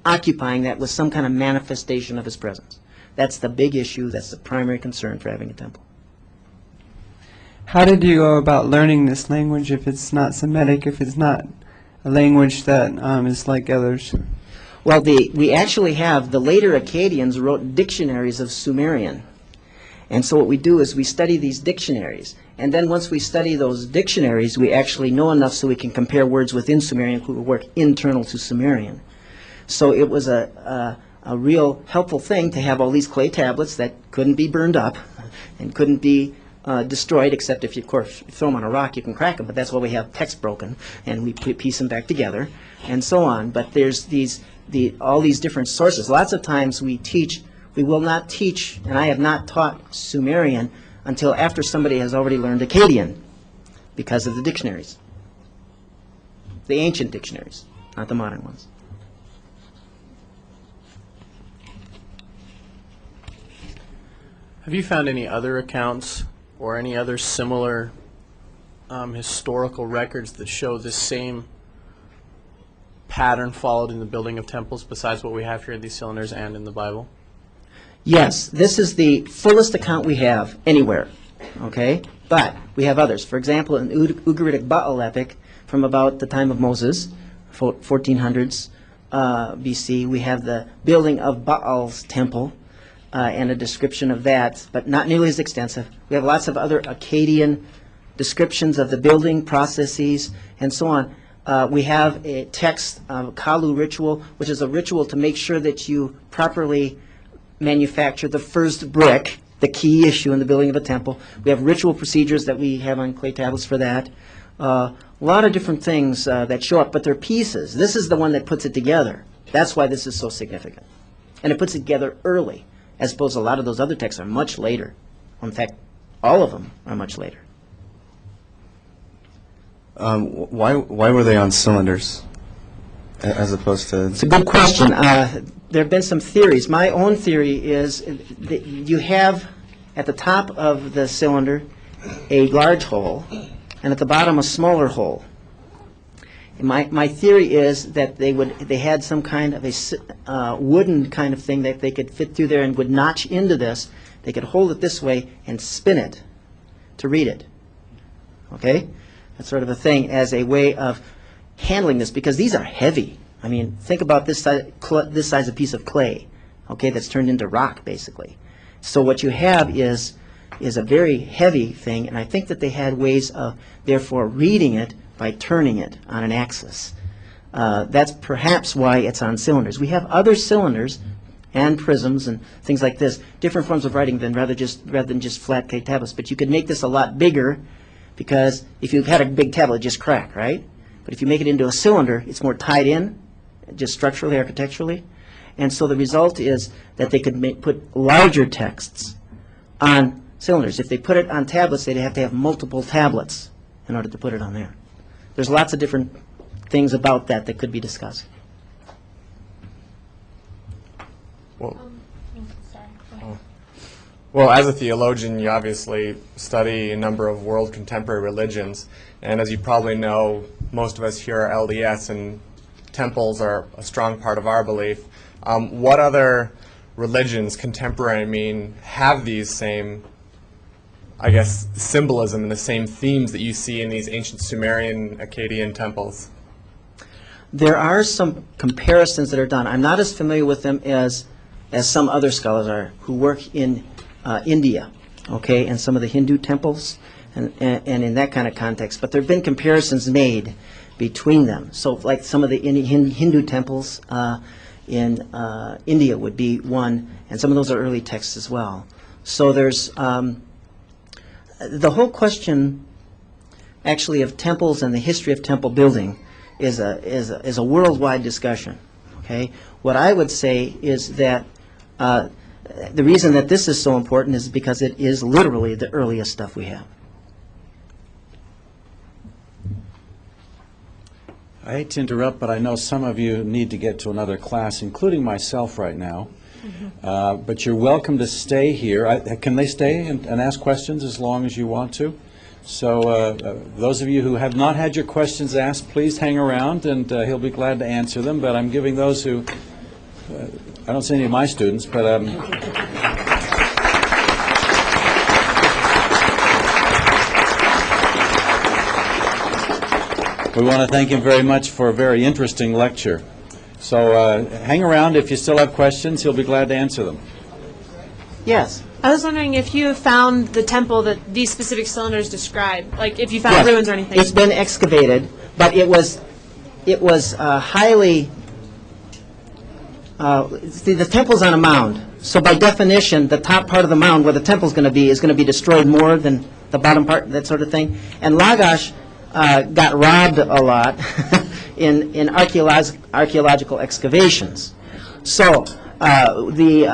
occupying that with some kind of manifestation of his presence. That's the big issue. That's the primary concern for having a temple. How did you go about learning this language if it's not Semitic, if it's not a language that is like others? Well, we actually have, the later Akkadians wrote dictionaries of Sumerian. And so what we do is we study these dictionaries. And then once we study those dictionaries, we actually know enough so we can compare words within Sumerian who work internal to Sumerian. So it was a a real helpful thing to have all these clay tablets that couldn't be burned up and couldn't be destroyed, except if you, of course, throw them on a rock, you can crack them, but that's why we have text broken, and we piece them back together, and so on. But there's all these different sources. Lots of times we will not teach, and I have not taught Sumerian until after somebody has already learned Akkadian, because of the dictionaries. The ancient dictionaries, not the modern ones. Have you found any other accounts or any other similar historical records that show this same pattern followed in the building of temples besides what we have here in these cylinders and in the Bible? Yes, this is the fullest account we have anywhere, okay? But we have others. For example, in Ugaritic Baal epic from about the time of Moses, 1400s BC, we have the building of Baal's temple and a description of that, but not nearly as extensive. We have lots of other Akkadian descriptions of the building processes and so on. We have a text of Kalu ritual, which is a ritual to make sure that you properly manufacture the first brick, the key issue in the building of a temple. We have ritual procedures that we have on clay tablets for that. A lot of different things that show up, but they're pieces. This is the one that puts it together. That's why this is so significant. And it puts it together early, as opposed to a lot of those other texts are much later. In fact, all of them are much later. Why were they on cylinders as opposed to... It's a good question. There have been some theories. My own theory is that you have at the top of the cylinder a large hole and at the bottom a smaller hole. And my theory is that they had some kind of a wooden kind of thing that they could fit through there and would notch into this. They could hold it this way and spin it to read it. Okay? That's sort of a thing as a way of handling this, because these are heavy. I mean, think about this size of piece of clay, okay, that's turned into rock, basically. So what you have is a very heavy thing, and I think that they had ways of, therefore, reading it by turning it on an axis. That's perhaps why it's on cylinders. We have other cylinders and prisms and things like this, different forms of writing rather than just flat clay tablets. But you could make this a lot bigger, because if you had a big tablet, it'd just crack, right? But if you make it into a cylinder, it's more tied in, just structurally, architecturally. And so the result is that they could put larger texts on cylinders. If they put it on tablets, they'd have to have multiple tablets in order to put it on there. There's lots of different things about that could be discussed. Well, as a theologian, you obviously study a number of world contemporary religions, and as you probably know, most of us here are LDS, and temples are a strong part of our belief. What other religions, contemporary, have these same, I guess, symbolism and the same themes that you see in these ancient Sumerian, Akkadian temples? There are some comparisons that are done. I'm not as familiar with them as some other scholars are who work in India, okay, and some of the Hindu temples and in that kind of context. But there have been comparisons made between them. So like some of the Hindu temples in India would be one, and some of those are early texts as well. So there's the whole question actually of temples and the history of temple building is a worldwide discussion. Okay, what I would say is that the reason that this is so important is because it is literally the earliest stuff we have. I hate to interrupt, but I know some of you need to get to another class, including myself right now. But you're welcome to stay here. Can they stay and ask questions as long as you want to? So those of you who have not had your questions asked, please hang around, and he'll be glad to answer them. But I'm giving those who, I don't see any of my students, but we want to thank him very much for a very interesting lecture. So hang around. If you still have questions, he'll be glad to answer them. Yes. I was wondering if you found the temple that these specific cylinders describe, like if you found ruins or anything. It's been excavated, but it was highly see, the temple's on a mound. So by definition, the top part of the mound where the temple's going to be is going to be destroyed more than the bottom part, that sort of thing. And Lagash got robbed a lot in archaeological excavations. So the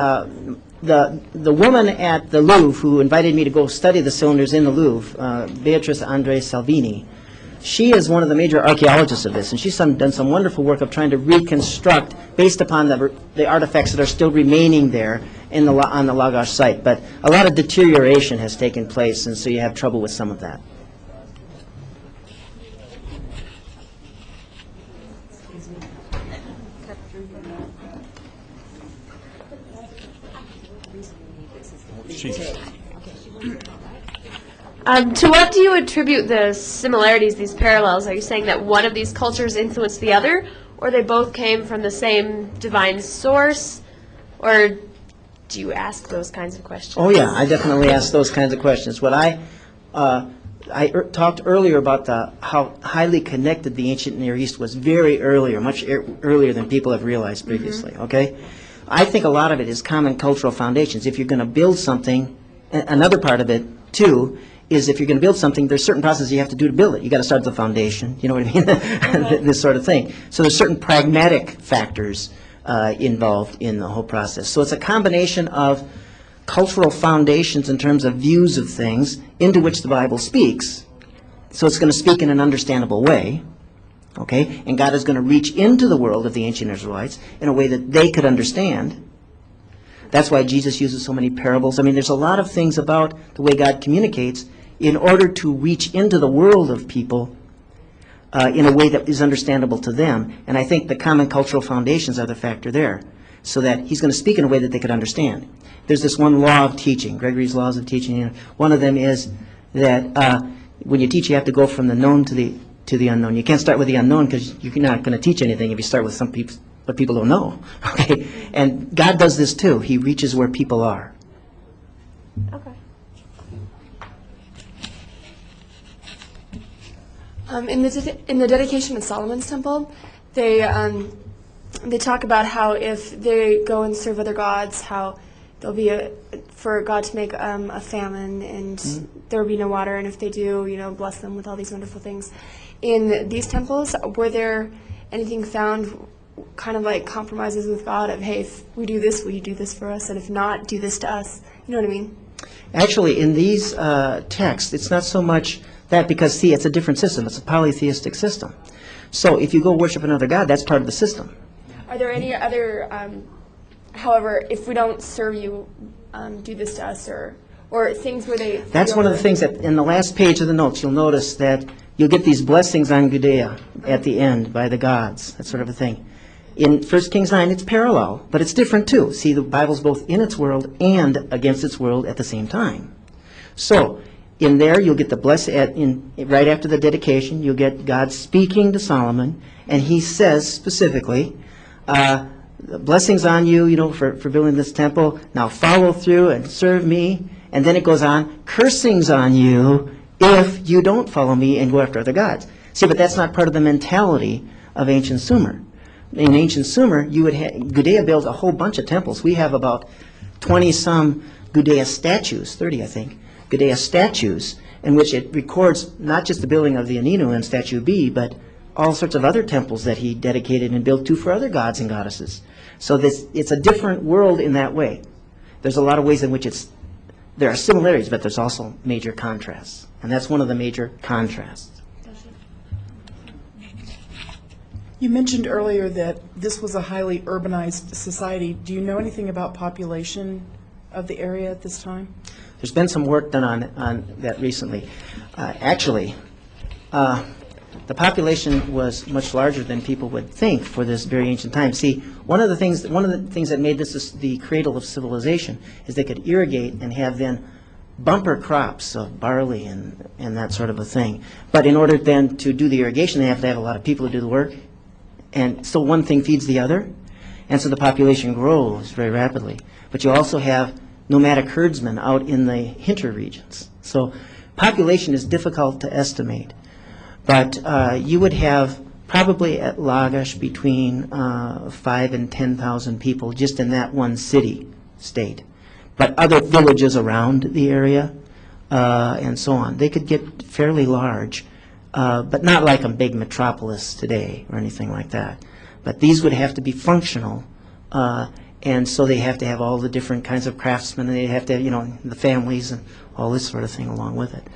woman at the Louvre who invited me to go study the cylinders in the Louvre, Beatrice Andre Salvini, she is one of the major archaeologists of this, and she's done some wonderful work of trying to reconstruct based upon the artifacts that are still remaining there on the Lagash site. But a lot of deterioration has taken place, and so you have trouble with some of that. To what do you attribute the similarities, these parallels? Are you saying that one of these cultures influenced the other, or they both came from the same divine source? Or do you ask those kinds of questions? Oh yeah, I definitely ask those kinds of questions. What I talked earlier about how highly connected the ancient Near East was very earlier, much earlier than people have realized previously, okay? I think a lot of it is common cultural foundations. If you're going to build something, another part of it, too, is if you're going to build something, there's certain processes you have to do to build it. You got to start with the foundation, you know what I mean? This sort of thing. So there's certain pragmatic factors involved in the whole process. So it's a combination of cultural foundations in terms of views of things into which the Bible speaks. So it's going to speak in an understandable way, okay? And God is going to reach into the world of the ancient Israelites in a way that they could understand. That's why Jesus uses so many parables. I mean, there's a lot of things about the way God communicates in order to reach into the world of people in a way that is understandable to them. And I think the common cultural foundations are the factor there, so that he's going to speak in a way that they could understand. There's this one law of teaching, Gregory's laws of teaching. You know, one of them is that when you teach, you have to go from the known to the unknown. You can't start with the unknown because you're not going to teach anything if you start with some people, what people don't know. Okay, and God does this too. He reaches where people are. Okay. In the dedication of Solomon's temple, they talk about how if they go and serve other gods, how there'll be for God to make a famine and there will be no water, and if they do, bless them with all these wonderful things. In these temples, were there anything found kind of like compromises with God of, hey, if we do this, will you do this for us? And if not, do this to us. You know what I mean? Actually, in these texts, it's not so much that, because, see, it's a different system. It's a polytheistic system. So if you go worship another god, that's part of the system. Are there any other, however, if we don't serve you, do this to us, or things where they... That's one of the things that in the last page of the notes, you'll notice that you'll get these blessings on Gudea at the end by the gods, that sort of a thing. In 1 Kings 9, it's parallel, but it's different too. See, the Bible's both in its world and against its world at the same time. So, in there, you'll get the right after the dedication, you'll get God speaking to Solomon, and he says specifically, blessings on you, for building this temple. Now follow through and serve me. And then it goes on, cursings on you if you don't follow me and go after other gods. See, but that's not part of the mentality of ancient Sumer. In ancient Sumer, Gudea built a whole bunch of temples. We have about 20-some Gudea statues, 30 I think, Gudea statues, in which it records not just the building of the Aninu and Statue B, but all sorts of other temples that he dedicated and built for other gods and goddesses. So it's a different world in that way. There's a lot of ways in which there are similarities, but there's also major contrasts. And that's one of the major contrasts. You mentioned earlier that this was a highly urbanized society. Do you know anything about population of the area at this time? There's been some work done on that recently. Actually, the population was much larger than people would think for this very ancient time. See, one of the things that made this the cradle of civilization is they could irrigate and have then bumper crops of barley and that sort of a thing. But in order then to do the irrigation, they have to have a lot of people to do the work. And so one thing feeds the other, and so the population grows very rapidly. But you also have nomadic herdsmen out in the hinter regions. So population is difficult to estimate. But you would have probably at Lagash between 5 and 10,000 people just in that one city-state. But other villages around the area and so on, they could get fairly large, but not like a big metropolis today or anything like that. But these would have to be functional, and so they have to have all the different kinds of craftsmen, and they have to have, you know, the families and all this sort of thing along with it.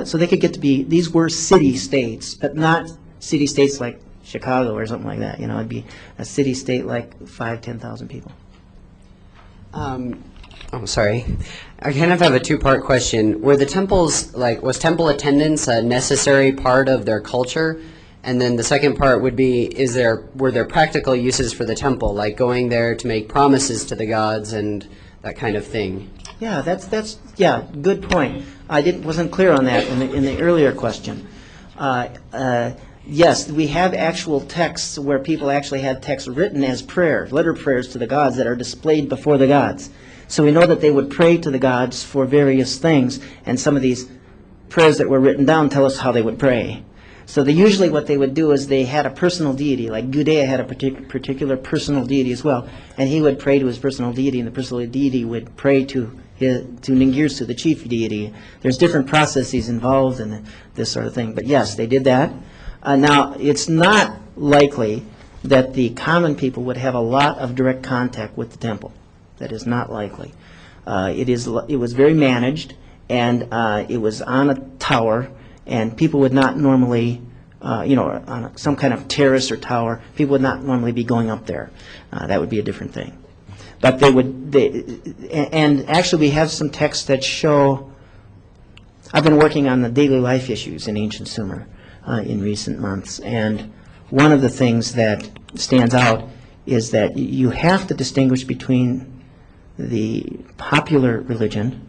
So they could get to be, these were city-states, but not city-states like Chicago or something like that. You know, it'd be a city-state like 5,000-10,000 people. I'm sorry. I kind of have a two-part question. Were the temples, like, was temple attendance a necessary part of their culture? And then the second part would be, were there practical uses for the temple, like going there to make promises to the gods and that kind of thing? Yeah, yeah, good point. I wasn't clear on that in the earlier question. Yes, we have actual texts where people actually had texts written as prayers, letter prayers to the gods that are displayed before the gods. So we know that they would pray to the gods for various things, and some of these prayers that were written down tell us how they would pray. So usually what they would do is they had a personal deity, like Gudea had a particular personal deity as well, and he would pray to his personal deity, and the personal deity would pray to Ningirsu, the chief deity. There's different processes involved in this sort of thing, but yes, they did that. Now, it's not likely that the common people would have a lot of direct contact with the temple. That is not likely. It was very managed, and it was on a tower, and people would not normally, on some kind of terrace or tower, people would not normally be going up there. That would be a different thing. But and actually we have some texts that show, I've been working on the daily life issues in ancient Sumer in recent months, and one of the things that stands out is that you have to distinguish between the popular religion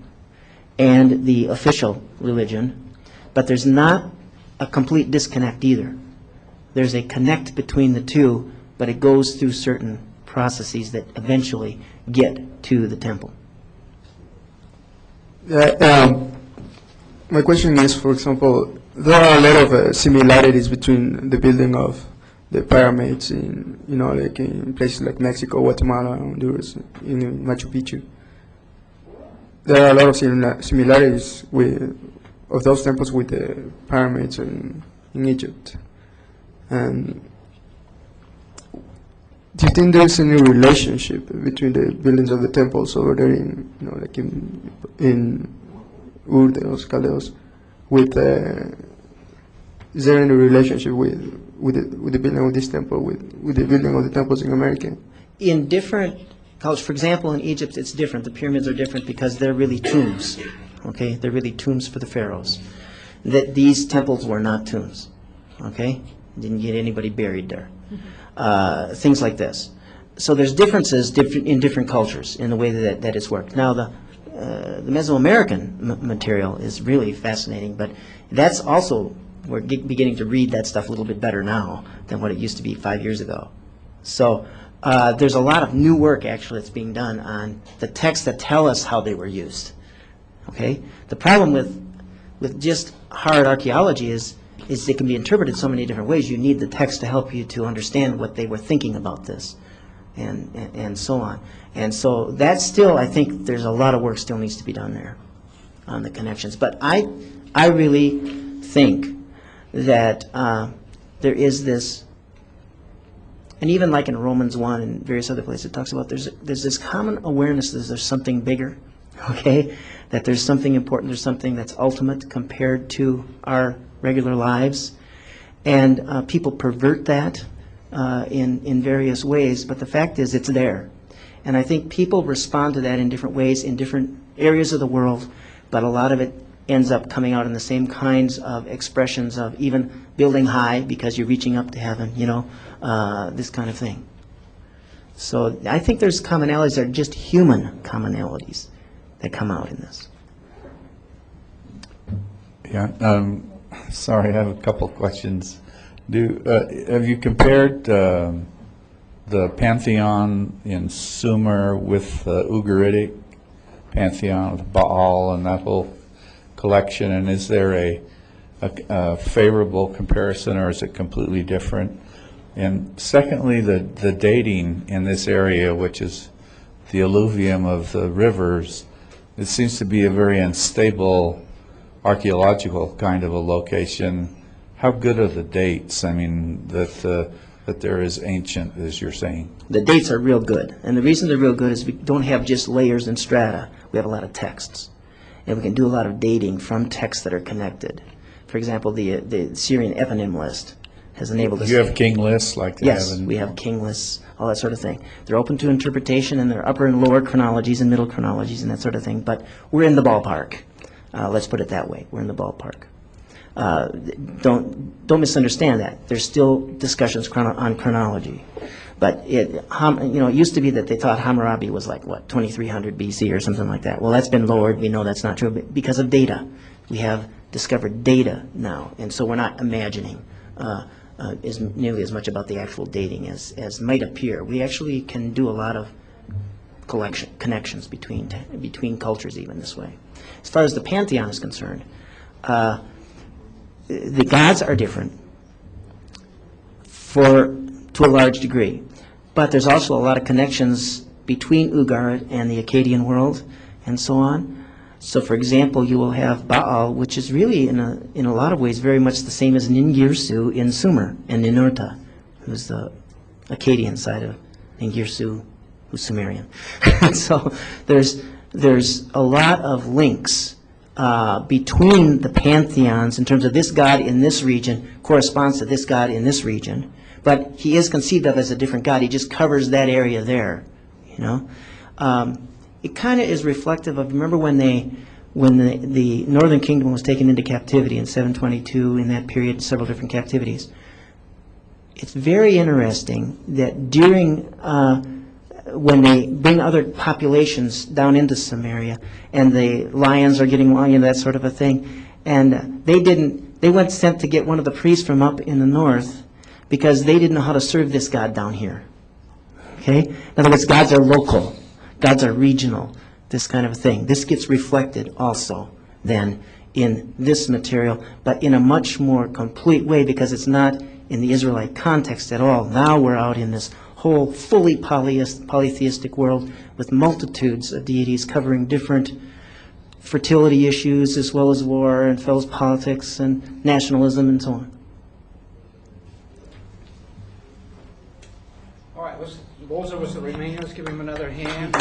and the official religion, but there's not a complete disconnect either. There's a connect between the two, but it goes through certain processes that eventually get to the temple. My question is, for example, there are a lot of similarities between the building of the pyramids in, like in places like Mexico, Guatemala, Honduras, in Machu Picchu. There are a lot of similarities of those temples with the pyramids in Egypt. And do you think there's any relationship between the buildings of the temples over there in, like in Ur de los Caldeos, with is there any relationship with the building of this temple with the building of the temples in America? In different cultures, for example, in Egypt, it's different. The pyramids are different because they're really tombs. Okay, they're really tombs for the pharaohs. That these temples were not tombs. Okay, didn't get anybody buried there. Things like this. So there's differences in different cultures in the way that it's worked. Now the Mesoamerican material is really fascinating, but that's also, we're beginning to read that stuff a little bit better now than what it used to be 5 years ago. So there's a lot of new work actually that's being done on the texts that tell us how they were used. Okay? The problem with just hard archaeology is it can be interpreted so many different ways. You need the text to help you to understand what they were thinking about this, and so on. And so that's still, I think there's a lot of work still needs to be done there on the connections. But I really think that there is this, and even like in Romans 1 and various other places, it talks about there's this common awareness that there's something bigger, okay? That there's something important, there's something that's ultimate compared to our regular lives. And people pervert that in various ways, but the fact is it's there. And I think people respond to that in different ways in different areas of the world, but a lot of it ends up coming out in the same kinds of expressions of even building high because you're reaching up to heaven, this kind of thing. So I think there's commonalities that are just human commonalities that come out in this. Yeah, sorry, I have a couple of questions. Have you compared the pantheon in Sumer with the Ugaritic pantheon of Baal and that whole collection? And is there a a favorable comparison, or is it completely different? And secondly, the dating in this area, which is the alluvium of the rivers, it seems to be a very unstable archaeological kind of a location. How good are the dates? I mean, that they're as ancient as you're saying. The dates are real good, and the reason they're real good is we don't have just layers and strata. We have a lot of texts, and we can do a lot of dating from texts that are connected. For example, the Syrian eponym list has enabled us. You have king lists like they Yes, have in... we have king lists, all that sort of thing. They're open to interpretation, and they're upper and lower chronologies and middle chronologies and that sort of thing, but we're in the ballpark. Let's put it that way. We're in the ballpark. Don't misunderstand that. There's still discussions on chronology. But it used to be that they thought Hammurabi was like, 2300 BC or something like that. Well, that's been lowered. We know that's not true because of data. We have discovered data now, and so we're not imagining nearly as much about the actual dating as might appear. We actually can do a lot of connections between cultures even this way. As far as the pantheon is concerned, the gods are different to a large degree, but there's also a lot of connections between Ugarit and the Akkadian world and so on. So, for example, you will have Baal, which is really in a lot of ways very much the same as Ningirsu in Sumer, and Ninurta, who's the Akkadian side of Ningirsu, who's Sumerian. So there's a lot of links between the pantheons in terms of this god in this region corresponds to this god in this region, but he is conceived of as a different god. He just covers that area there, you know. It kind of is reflective of, remember when the Northern Kingdom was taken into captivity in 722, in that period, several different captivities. It's very interesting that during when they bring other populations down into Samaria, and the lions are getting lion, that sort of a thing, and they went sent to get one of the priests from up in the north because they didn't know how to serve this god down here. Okay? In other words, gods are local, gods are regional, this kind of thing. This gets reflected also then in this material, but in a much more complete way because it's not in the Israelite context at all. Now we're out in this whole fully polytheistic world with multitudes of deities covering different fertility issues as well as war and fellows politics and nationalism and so on. All right, those of us that remain, let's give him another hand.